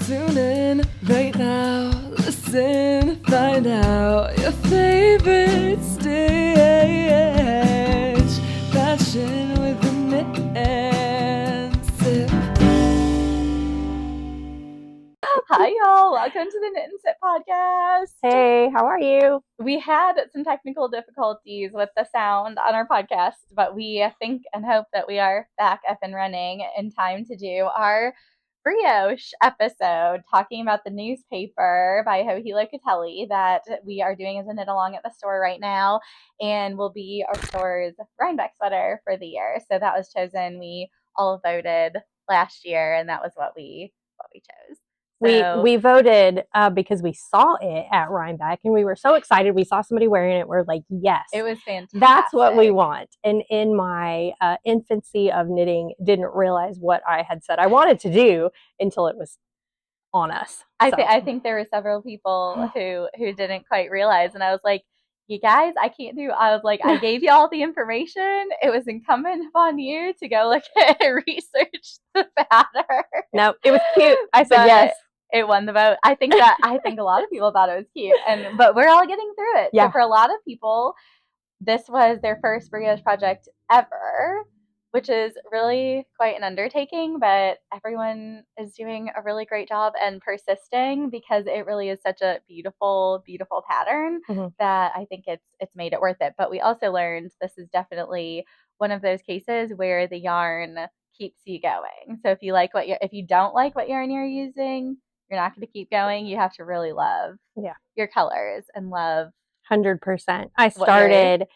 Tune in right now, listen, find out your favorite stitch. Fashion with the Knit and Sip. Hi, y'all. Welcome to the Knit and Sip podcast. Hey, how are you? We had some technical difficulties with the sound on our podcast, but we think and hope that we are back up and running in time to do our brioche episode talking about the newspaper by NKOTB that we are doing as a knit along at the store right now and will be our store's Rhinebeck sweater for the year. So that was chosen. We all voted last year, and that was what we chose. We voted because we saw it at Rhinebeck and we were so excited. We saw somebody wearing it. We're like, yes, it was fantastic. That's what we want. And in my infancy of knitting, didn't realize what I had said I wanted to do until it was on us. I think there were several people who didn't quite realize, and I was like, you guys, I can't do. I was like, I gave you all the information. It was incumbent upon you to go look at research the pattern. No, it was cute. I said yes. It won the vote. I think a lot of people thought it was cute, but we're all getting through it. Yeah. So for a lot of people, this was their first brioche project ever, which is really quite an undertaking, but everyone is doing a really great job and persisting because it really is such a beautiful, beautiful pattern that I think it's made it worth it. But we also learned this is definitely one of those cases where the yarn keeps you going. So if you don't like what yarn you're using, you're not going to keep going. You have to really love your colors and love 100%. I started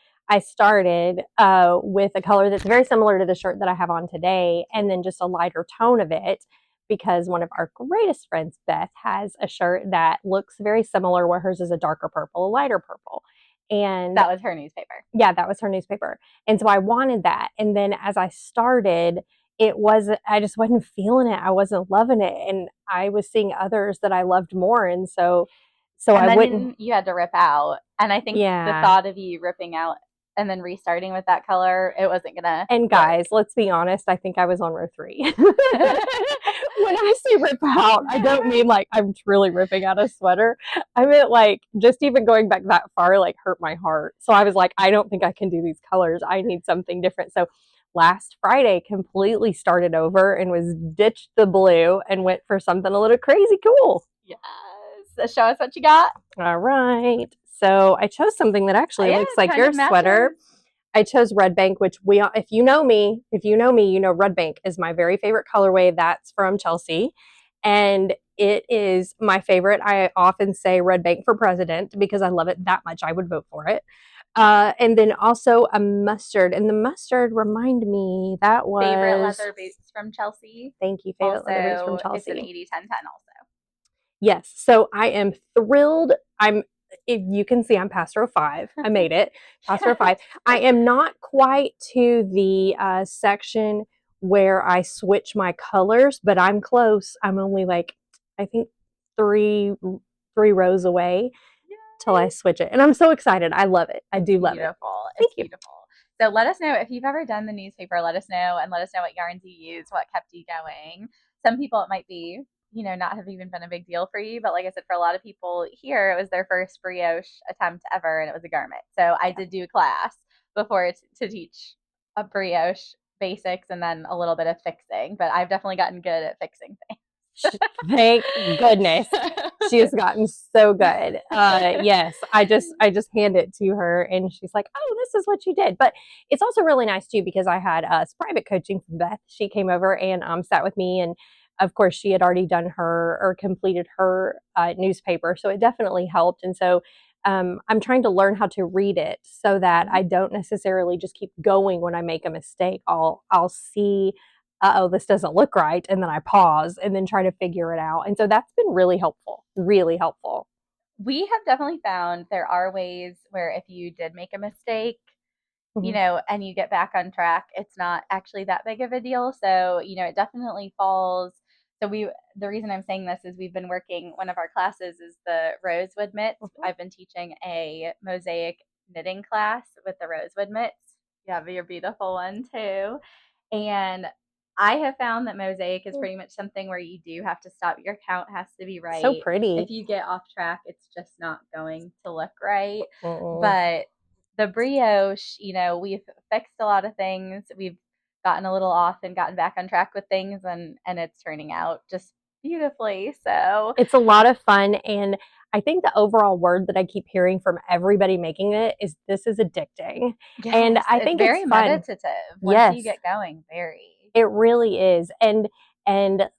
with a color that's very similar to the shirt that I have on today, and then just a lighter tone of it because one of our greatest friends, Beth, has a shirt that looks very similar where hers is a darker purple, a lighter purple. And that was her newspaper. Yeah, that was her newspaper. And so I wanted that. And then as I started, I just wasn't feeling it. I wasn't loving it. And I was seeing others that I loved more. And so I wouldn't. You had to rip out. And I think the thought of you ripping out and then restarting with that color, it wasn't gonna. And guys, let's be honest, I think I was on row 3. When I say rip out, I don't mean like I'm really ripping out a sweater. I meant like just even going back that far like hurt my heart. So I was like, I don't think I can do these colors. I need something different. So last Friday completely started over and was ditched the blue and went for something a little crazy cool. Yes. Show us what you got. All right. So I chose something that actually looks like your sweater. I chose Red Bank, which if you know me, you know Red Bank is my very favorite colorway. That's from Chelsea. And it is my favorite. I often say Red Bank for president because I love it that much. I would vote for it. And then also a mustard. And the mustard, remind me, that was... Favorite leather boots from Chelsea. Thank you. Favorite leather boots from Chelsea. It's an 80-10-10 also. Yes. So I am thrilled. If you can see, I'm past row 5. I made it past row 5. I am not quite to the section where I switch my colors, but I'm close. I'm only like, I think 3 rows away till I switch it. And I'm so excited. I love it. I do love it. It's beautiful. So let us know if you've ever done the newspaper. Let us know, and let us know what yarns you use, what kept you going. Some people, it might be, not have even been a big deal for you. But like I said, for a lot of people here, it was their first brioche attempt ever, and it was a garment. So I did do a class before to teach a brioche basics and then a little bit of fixing. But I've definitely gotten good at fixing things. Thank goodness. She has gotten so good. Yes, I just hand it to her and she's like, oh, this is what you did. But it's also really nice too because I had private coaching from Beth. She came over and sat with me, and of course she had already done or completed her newspaper, so it definitely helped. And so I'm trying to learn how to read it so that I don't necessarily just keep going when I make a mistake. I'll see, this doesn't look right, and then I pause and then try to figure it out. And so that's been really helpful. We have definitely found there are ways where if you did make a mistake, and you get back on track, it's not actually that big of a deal. So, it definitely falls. So the reason I'm saying this is we've been working, one of our classes is the rosewood mitts. I've been teaching a mosaic knitting class with the rosewood mitts. You have your beautiful one too. And I have found that mosaic is pretty much something where you do have to stop. Your count has to be right. So pretty. If you get off track, it's just not going to look right. Mm-mm. But the brioche, you know, we've fixed a lot of things. We've gotten a little off and gotten back on track with things, and it's turning out just beautifully. So It's a lot of fun, and I think the overall word that I keep hearing from everybody making it is this is addicting. And yes, I think very it's fun. meditative once Yes. you get going. Very. It really is. And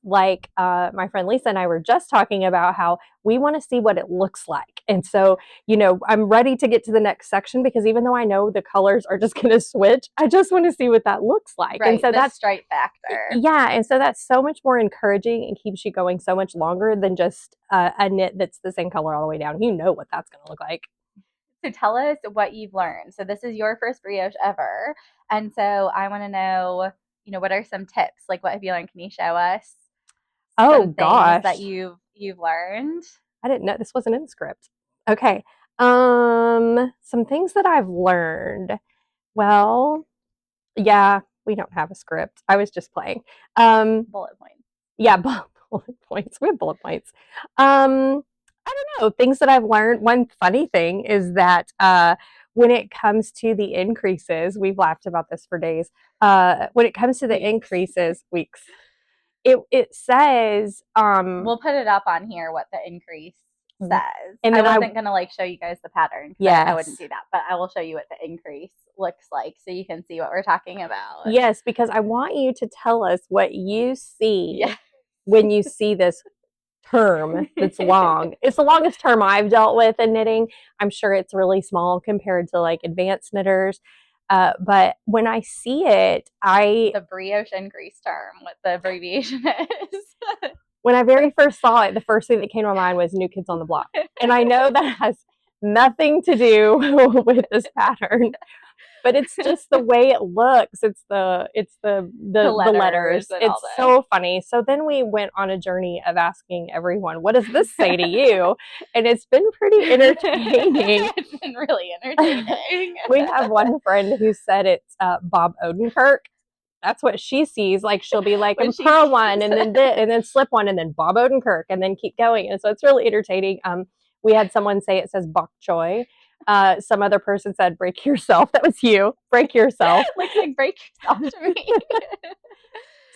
like my friend Lisa and I were just talking about how we want to see what it looks like. And so, you know, I'm ready to get to the next section because even though I know the colors are just going to switch, I just want to see what that looks like. Right, and so the that's stripe factor. Yeah, and so that's so much more encouraging and keeps you going so much longer than just a knit that's the same color all the way down. You know what that's going to look like. So tell us what you've learned. So this is your first brioche ever, and so I want to know, you know, what are some tips? Like, what have you learned? Can you show us? Oh some gosh, things that you've learned. I didn't know this wasn't in the script. Okay, some things that I've learned. Well, yeah, we don't have a script. I was just playing. Bullet points. Yeah, bullet points. We have bullet points. I don't know, things that I've learned. One funny thing is that when it comes to the increases, we've laughed about this for days. When it comes to the increases, weeks, it says we'll put it up on here what the increase says. And I then wasn't gonna like show you guys the pattern. Yes. I wouldn't do that, but I will show you what the increase looks like so you can see what we're talking about. Yes, because I want you to tell us what you see Yes. when you see this term that's long. It's the longest term I've dealt with in knitting. I'm sure it's really small compared to like advanced knitters. But when I see it, the brioche increase term, what the abbreviation is. When I very first saw it, the first thing that came to my mind was New Kids on the Block. And I know that has nothing to do with this pattern, but it's just the way it looks. It's the letters. It's so funny. So then we went on a journey of asking everyone, what does this say to you? And it's been pretty entertaining. It's been really entertaining. We have one friend who said it's Bob Odenkirk. That's what she sees. Like she'll be like, and pearl one, and then slip one, and then Bob Odenkirk, and then keep going. And so it's really entertaining. We had someone say it says bok choy. Some other person said break yourself. That was you. Break yourself. like break yourself to me.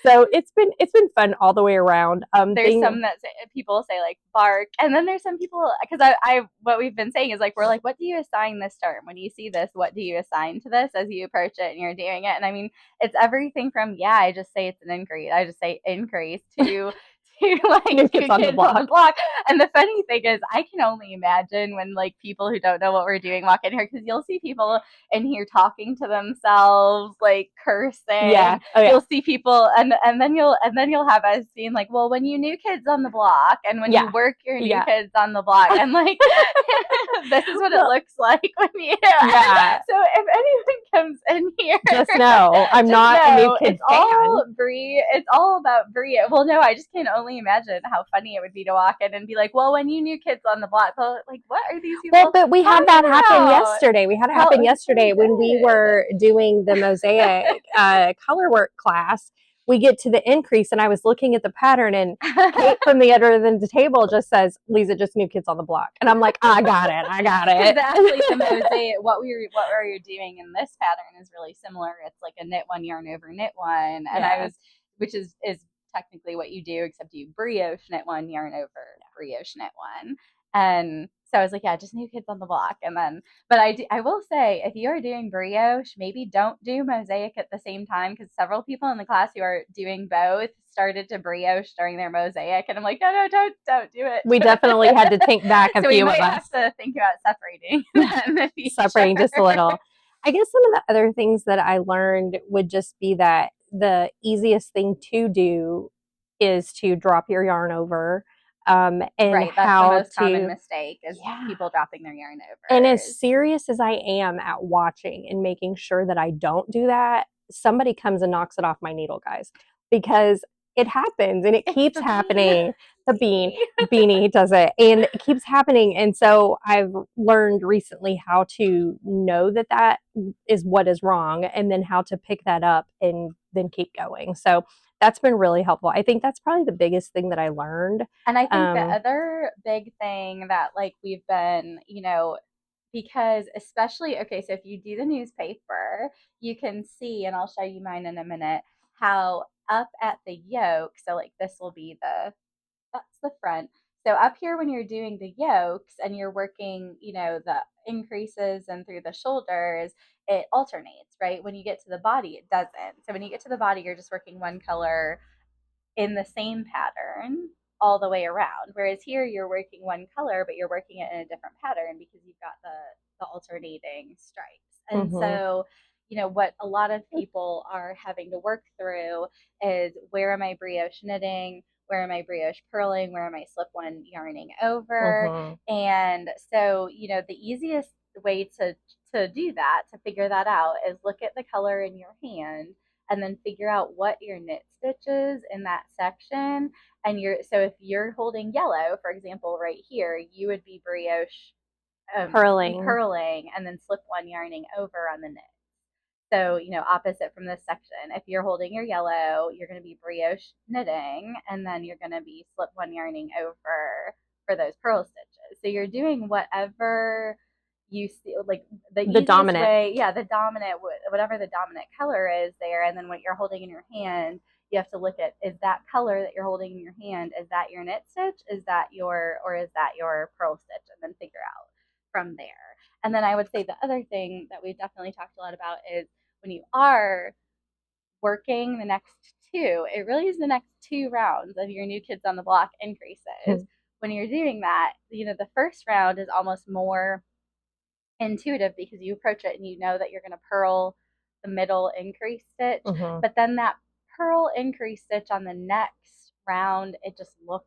So it's been fun all the way around. There's some that people say like bark, and then there's some people, because I what we've been saying is like we're like, what do you assign this term when you see this? What do you assign to this as you approach it and you're doing it? And I mean, it's everything from I just say it's an increase. I just say increase to like New Kids on the Block. And the funny thing is, I can only imagine when like people who don't know what we're doing walk in here, because you'll see people in here talking to themselves, like cursing. Yeah. Oh, yeah. You'll see people, and then you'll have us being like, well, when you New Kids on the Block, and when you work your New Kids on the Block, and like this is what it looks like when you. Yeah. So if anyone comes in here, just know I'm not a New Kids fan. It's all about Brie. Well, no, I just can only imagine how funny it would be to walk in and be like, well, when you New Kids on the Block, like, what are these people? Well, but we had that happen yesterday. We had it happen yesterday when we were doing the mosaic color work class. We get to the increase, and I was looking at the pattern, and Kate from the other end of the table just says, Lisa, just New Kids on the Block. And I'm like, I got it. Actually, the mosaic, what we're doing in this pattern is really similar. It's like a knit one, yarn over knit one. And which is technically what you do, except you brioche knit one, yarn over brioche knit one. And so I was like, yeah, just New Kids on the Block. And then, but I will say, if you are doing brioche, maybe don't do mosaic at the same time, because several people in the class who are doing both started to brioche during their mosaic. And I'm like, no, don't do it. We definitely had to think back a so few we of might us. have to think about separating that in the future. Separating just a little. I guess some of the other things that I learned would just be that the easiest thing to do is to drop your yarn over. And right, that's how the most common mistake is people dropping their yarn over. And as serious as I am at watching and making sure that I don't do that, somebody comes and knocks it off my needle, guys, because it happens and it keeps happening. The beanie does it, and it keeps happening. And so I've learned recently how to know that is what is wrong, and then how to pick that up and then keep going. So that's been really helpful. I think that's probably the biggest thing that I learned. And I think the other big thing that like we've been, because especially, okay, so if you do the newspaper, you can see, and I'll show you mine in a minute, how up at the yoke, so like this will be that's the front. So up here when you're doing the yokes and you're working, the increases and through the shoulders, it alternates, right? When you get to the body, it doesn't. So when you get to the body, you're just working one color in the same pattern all the way around. Whereas here you're working one color, but you're working it in a different pattern because you've got the alternating stripes. And so, what a lot of people are having to work through is where am I brioche knitting? Where am I brioche purling? Where am I slip one yarning over? And so, the easiest way to do that, to figure that out, is look at the color in your hand and then figure out what your knit stitches in that section. And so if you're holding yellow, for example, right here, you would be brioche purling and then slip one yarning over on the knit. So, opposite from this section, if you're holding your yellow, you're going to be brioche knitting, and then you're going to be slip one yarning over for those purl stitches. So you're doing whatever you see, like the easiest dominant way, the dominant, whatever the dominant color is there, and then what you're holding in your hand, you have to look at, is that color that you're holding in your hand, is that your knit stitch, is that your purl stitch, and then figure out from there. And then I would say the other thing that we've definitely talked a lot about is when you are working the next two, it really is the next two rounds of your new kids on the block increases. When you're doing that, the first round is almost more intuitive because you approach it and you know that you're going to purl the middle increase stitch. But then that purl increase stitch on the next round, it just looks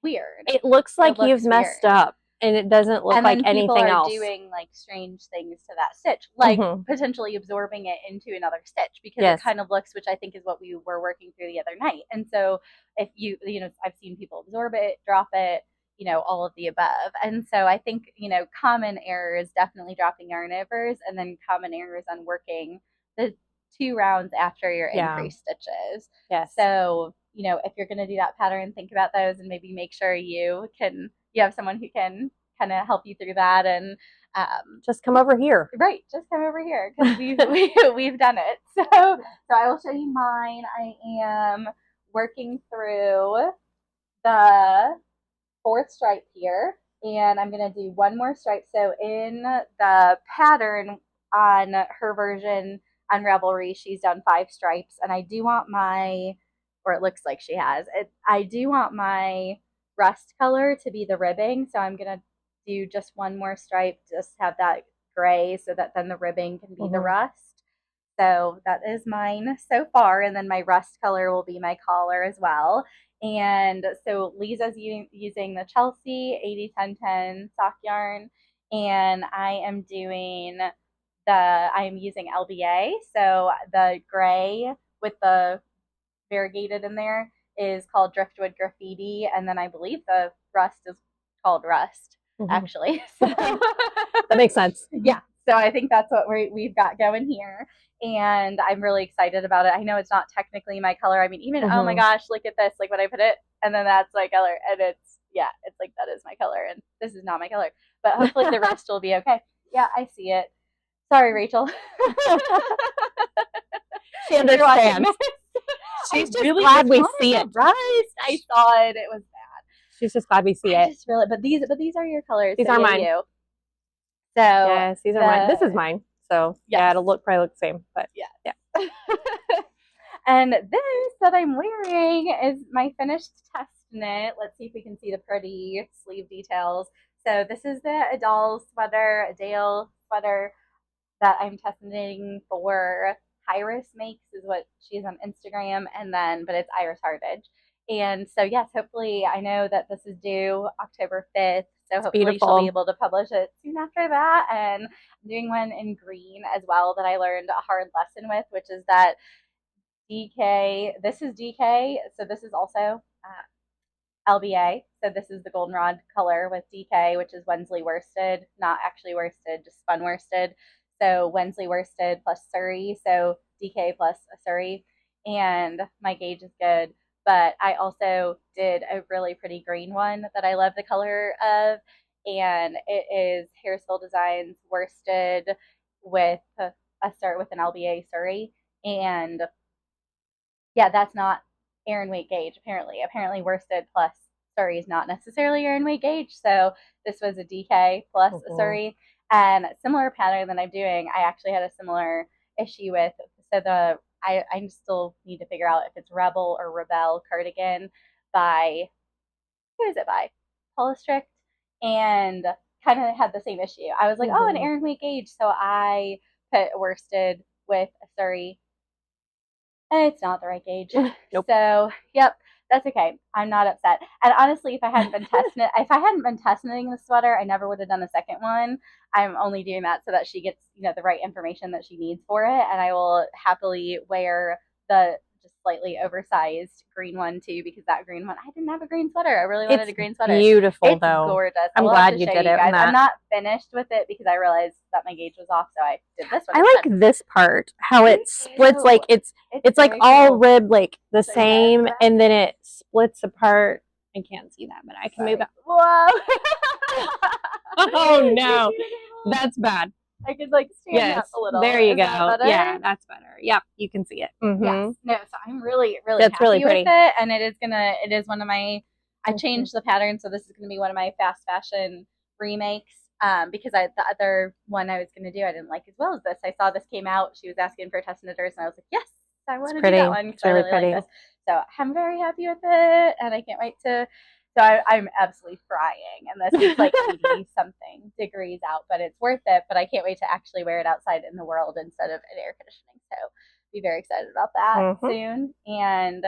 weird. It looks like you've messed up. And it doesn't look like anything else. And people are doing like strange things to that stitch, like potentially absorbing it into another stitch because it kind of looks, which I think is what we were working through the other night. And so if I've seen people absorb it, drop it, all of the above. And so I think, common errors, definitely dropping yarn overs, and then common errors on working the 2 rounds after your increased stitches. So, if you're going to do that pattern, think about those and maybe make sure you have someone who can kind of help you through that, and just come over here. Right, just come over here because we've done it. So I will show you mine. I am working through the 4th stripe here, and I'm going to do one more stripe. So in the pattern on her version on Ravelry, she's done 5 stripes, and I do want or it looks like she has it. I do want my rust color to be the ribbing, so I'm going to do just one more stripe, just have that gray so that then the ribbing can be the rust. So that is mine so far, and then my rust color will be my collar as well. And so Lisa's using the Chelsea 80-10-10 sock yarn, and I am using LBA. So the gray with the variegated in there is called Driftwood Graffiti, and then I believe the rust is called Rust, actually. So that makes sense. Yeah. So I think that's what we've got going here, and I'm really excited about it. I know it's not technically my color. I mean, even oh my gosh, look at this! Like when I put it, and then that's my color, and it's like that is my color, and this is not my color. But hopefully the rest will be okay. Yeah, I see it. Sorry, Rachel. She understands. She's just really glad we see it. Right. I saw it. It was bad. She's just glad we see it. Just really, but these are your colors. These are mine. So yes, these are mine. This is mine. So it'll probably look the same, but yeah. And this that I'm wearing is my finished test knit. Let's see if we can see the pretty sleeve details. So this is the Adele sweater that I'm test knitting for. Iris Makes is what she's on Instagram, but it's Iris Hardage. And so yes, hopefully, I know that this is due October 5th, so hopefully she'll be able to publish it soon after that. And I'm doing one in green as well that I learned a hard lesson with, which is that DK, this is DK, so this is also LBA. So this is the goldenrod color with DK, which is Wensley worsted, not actually worsted, just spun worsted. So Wensley worsted plus Surrey, so DK plus a Surrey. and my gauge is good. But I also did a really pretty green one that I love the color of, and it is Hairstyle Designs worsted with with an LBA Surrey, and yeah, that's not Aran weight gauge. Apparently worsted plus Surrey is not necessarily Aran weight gauge. So this was a DK plus a Surrey, and similar pattern that I'm doing. I actually had a similar issue with. So I still need to figure out if it's Rebel or Rebel cardigan by who is it by? Polystrict, and kind of had the same issue. I was like, oh, an Aran weight gauge, so I put worsted with a Surrey. It's not the right gauge. Nope. So, yep, that's okay. I'm not upset. And honestly, if I hadn't been testing the sweater, I never would have done a second one. I'm only doing that so that she gets, the right information that she needs for it, and I will happily wear the just slightly oversized green one too, because that green one, I didn't have a green sweater. I really wanted a green sweater. Beautiful, it's though. Gorgeous. I'm glad you did it. I'm not finished with it because I realized that my gauge was off, so I did this one. I like this part, how it splits, like it's like all ribbed like the same, and then it splits apart. I can't see that, but I can move it. Whoa! Oh no, that's bad. I could stand up a little. There you go. That yeah, that's better. Yep, you can see it. Yes. No, so I'm really happy with it, and it is one of my. I changed the pattern, so this is gonna be one of my fast fashion remakes. Because the other one I was gonna do I didn't like as well as this. I saw this came out. She was asking for test knitters, and I was like, yes, I want to do that one because I really like this. So I'm very happy with it, and I can't wait to. So I'm absolutely frying, and this is like 80 something degrees out, but it's worth it. But I can't wait to actually wear it outside in the world instead of in air conditioning. So be very excited about that soon. And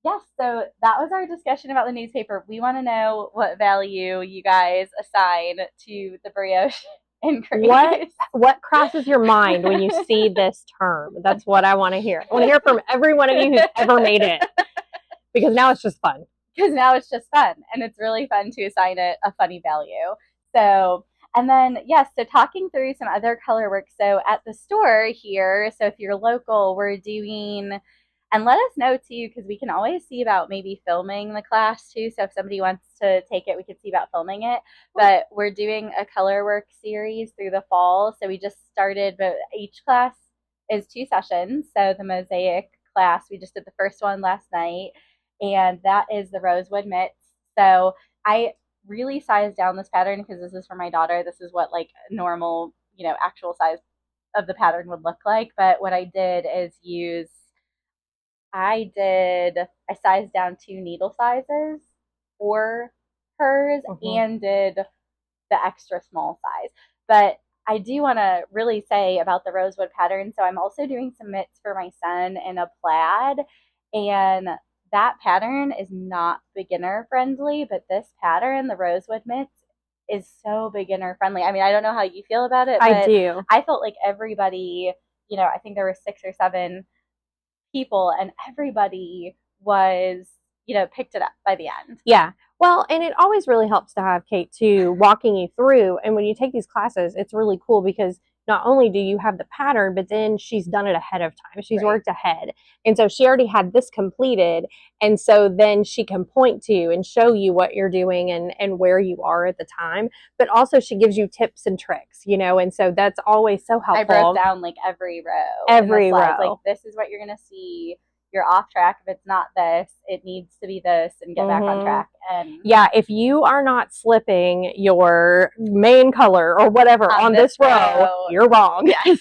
yes, so that was our discussion about the newspaper. We want to know what value you guys assign to the brioche increase. What crosses your mind when you see this term? That's what I want to hear. I want to hear from every one of you who's ever made it, because now it's just fun. And it's really fun to assign it a funny value. So, and then, yes, so talking through some other color work. So at the store here, so if you're local, we're doing, and let us know too, because we can always see about maybe filming the class too. So if somebody wants to take it, we can see about filming it. But we're doing a color work series through the fall. So we just started, but each class is 2 sessions. So the mosaic class, we just did the first one last night, and that is the rosewood mitts. So I really sized down this pattern because this is for my daughter. This is what like normal, actual size of the pattern would look like. But what I did is I sized down 2 needle sizes for hers and did the extra small size. But I do want to really say about the rosewood pattern. So I'm also doing some mitts for my son in a plaid, and that pattern is not beginner friendly, but this pattern, the rosewood mitts, is so beginner friendly. I mean, I don't know how you feel about it, but I do. I felt like everybody, I think there were 6 or 7 people, and everybody was, picked it up by the end. Yeah. Well, and it always really helps to have Kate too walking you through. And when you take these classes, it's really cool because not only do you have the pattern, but then she's done it ahead of time. She's worked ahead. And so she already had this completed. And so then she can point to and show you what you're doing and where you are at the time. But also she gives you tips and tricks, and so that's always so helpful. I broke down like every row. Every row. Like, this is what you're going to see. You're off track if it's not this. It needs to be this, and get back on track. And yeah, if you are not slipping your main color or whatever on this row, you're wrong. Yes.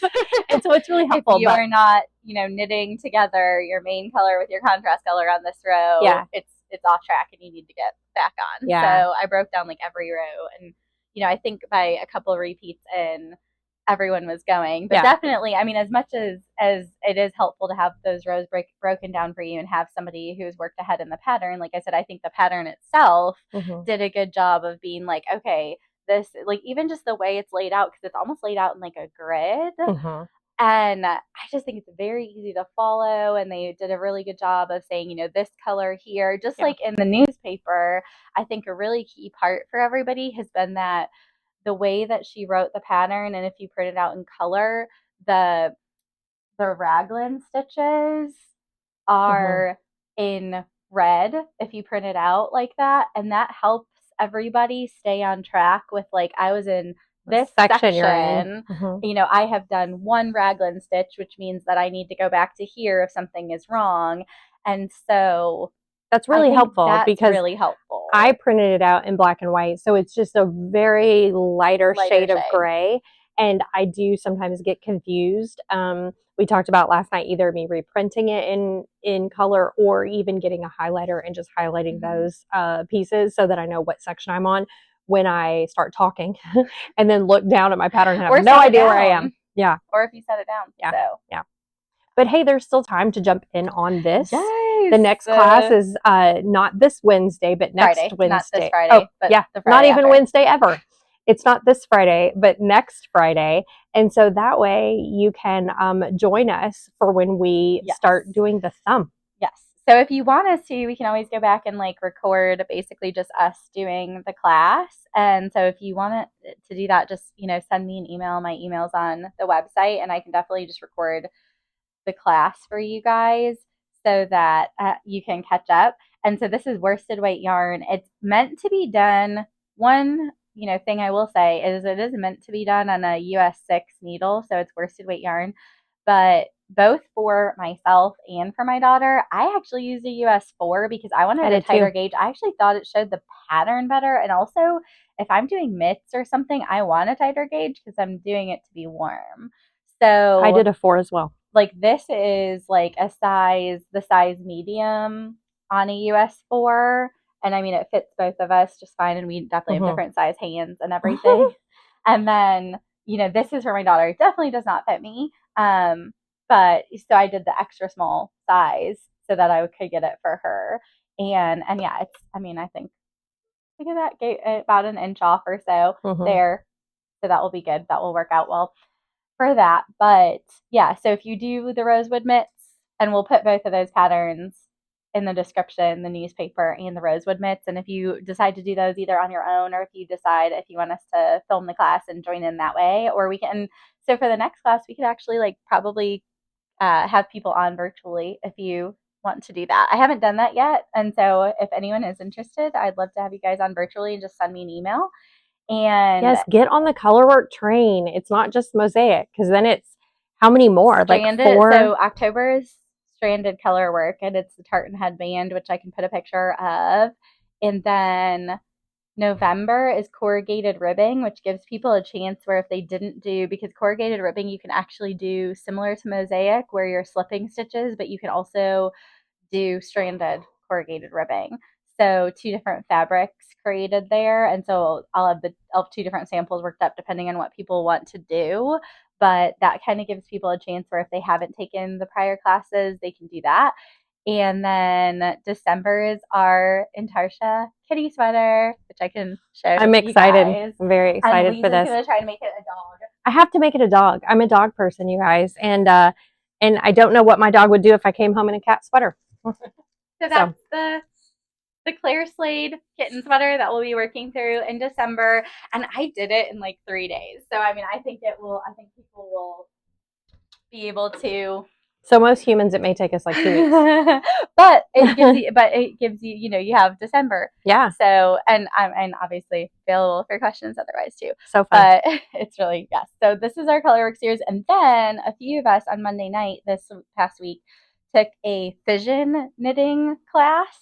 And so it's really helpful. If you are not, knitting together your main color with your contrast color on this row, it's off track and you need to get back on. Yeah. So I broke down like every row, and I think by a couple of repeats in, everyone was going. But definitely, I mean, as much as it is helpful to have those rows broken down for you and have somebody who's worked ahead in the pattern, like I said, I think the pattern itself did a good job of being like, okay, this, like, even just the way it's laid out, because it's almost laid out in like a grid. And I just think it's very easy to follow, and they did a really good job of saying, this color here, just like in the newspaper. I think a really key part for everybody has been that the way that she wrote the pattern, and if you print it out in color, the raglan stitches are in red if you print it out like that. And that helps everybody stay on track with, like, I was in this section you're in. you know, I have done one raglan stitch, which means that I need to go back to here if something is wrong. And so that's really helpful because really helpful. I printed it out in black and white, so it's just a very lighter shade of gray, and I do sometimes get confused. We talked about last night either me reprinting it in color or even getting a highlighter and just highlighting those pieces so that I know what section I'm on when I start talking, and then look down at my pattern and have no idea where I am. Yeah. Or if you set it down. Yeah. So. Yeah. But hey, there's still time to jump in on this. Yes. The next class is not this Wednesday, but next Wednesday. Not this Friday. But yeah, the Friday not even after. Wednesday ever. It's not this Friday, but next Friday. And so that way you can join us for when we start doing the thumb. Yes. So if you want us to, we can always go back and like record basically just us doing the class. And so if you want to do that, just, you know, send me an email. My email's on the website, and I can definitely just record the class for you guys so that you can catch up. And so this is worsted weight yarn. It's meant to be done. One, you know, thing I will say is it is meant to be done on a US 6 needle, so it's worsted weight yarn. But both for myself and for my daughter, I actually used a US 4 because I wanted a tighter gauge. I actually thought it showed the pattern better, and also if I'm doing mitts or something, I want a tighter gauge because I'm doing it to be warm. So I did a 4 as well. Like this is like the size medium on a US 4. And I mean, it fits both of us just fine. And we definitely have different size hands and everything. And then, you know, this is for my daughter. It definitely does not fit me. But so I did the extra small size so that I could get it for her. And yeah, it's, I mean, I think look at that, gave about an inch off or so there. So that will be good. That will work out well for that. But yeah, so if you do the rosewood mitts, and we'll put both of those patterns in the description, the newspaper and the rosewood mitts. And if you decide to do those either on your own, or if you decide if you want us to film the class and join in that way, or we can, so for the next class, we could actually like probably have people on virtually if you want to do that. I haven't done that yet. And so if anyone is interested, I'd love to have you guys on virtually and just send me an email. And yes, get on the colorwork train. It's not just mosaic, because then it's how many more? Stranded, like 4? So October is stranded colorwork, and it's the tartan headband, which I can put a picture of. And then November is corrugated ribbing, which gives people a chance where if they didn't do, because corrugated ribbing you can actually do similar to mosaic where you're slipping stitches, but you can also do stranded corrugated ribbing. So 2 different fabrics created there. And so I'll have 2 different samples worked up depending on what people want to do. But that kind of gives people a chance where if they haven't taken the prior classes, they can do that. And then December is our Intarsha kitty sweater, which I can show. I'm excited. I'm very excited for this. I'm going to try to make it a dog. I have to make it a dog. I'm a dog person, you guys. And I don't know what my dog would do if I came home in a cat sweater. So that's the Claire Slade kitten sweater that we'll be working through in December. And I did it in like 3 days. So, I mean, I think people will be able to. So most humans, it may take us like 2 weeks. but it gives you, you know, you have December. Yeah. So, and I'm obviously available for questions otherwise too. So fun. But it's really, yes. So this is our colorwork series. And then a few of us on Monday night this past week took a fission knitting class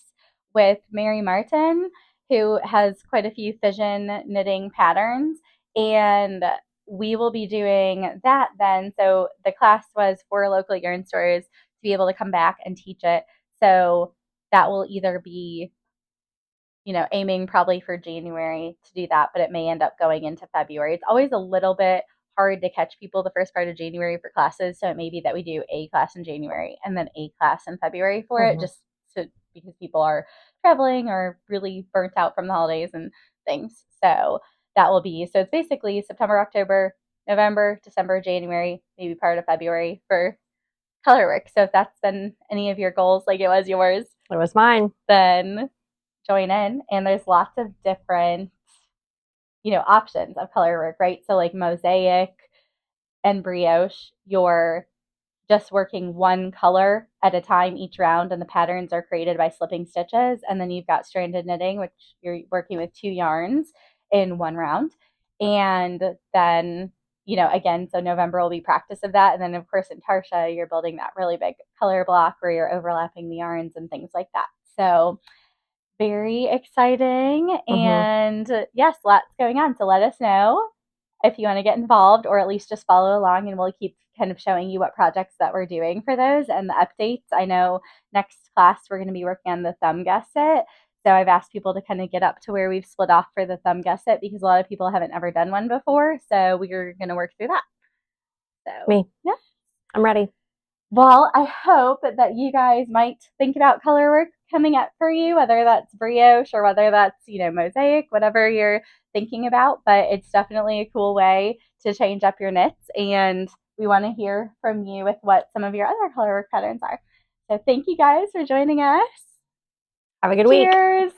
with Mary Martin, who has quite a few fission knitting patterns. And we will be doing that then. So the class was for local yarn stores to be able to come back and teach it. So that will either be, you know, aiming probably for January to do that, but it may end up going into February. It's always a little bit hard to catch people the first part of January for classes. So it may be that we do a class in January and then a class in February for it, just because people are traveling or really burnt out from the holidays and things. So that will be, so it's basically September, October, November, December, January, maybe part of February for colorwork. So if that's been any of your goals, like it was yours, it was mine, then join in. And there's lots of different, you know, options of colorwork, right? So like mosaic and brioche, you're just working one color at a time each round, and the patterns are created by slipping stitches. And then you've got stranded knitting, which you're working with 2 yarns in one round. And then, again, so November will be practice of that. And then, of course, in Tarsha, you're building that really big color block where you're overlapping the yarns and things like that. So very exciting. And yes, lots going on. So let us know if you want to get involved, or at least just follow along, and we'll keep kind of showing you what projects that we're doing for those and the updates. I know next class we're going to be working on the thumb gusset. So I've asked people to kind of get up to where we've split off for the thumb gusset, because a lot of people haven't ever done one before. So we're going to work through that. So Me. yeah. I'm ready. Well, I hope that you guys might think about color work coming up for you, whether that's brioche or whether that's, mosaic, whatever you're thinking about. But it's definitely a cool way to change up your knits. And we want to hear from you with what some of your other color work patterns are. So thank you guys for joining us. Have a good week. Cheers.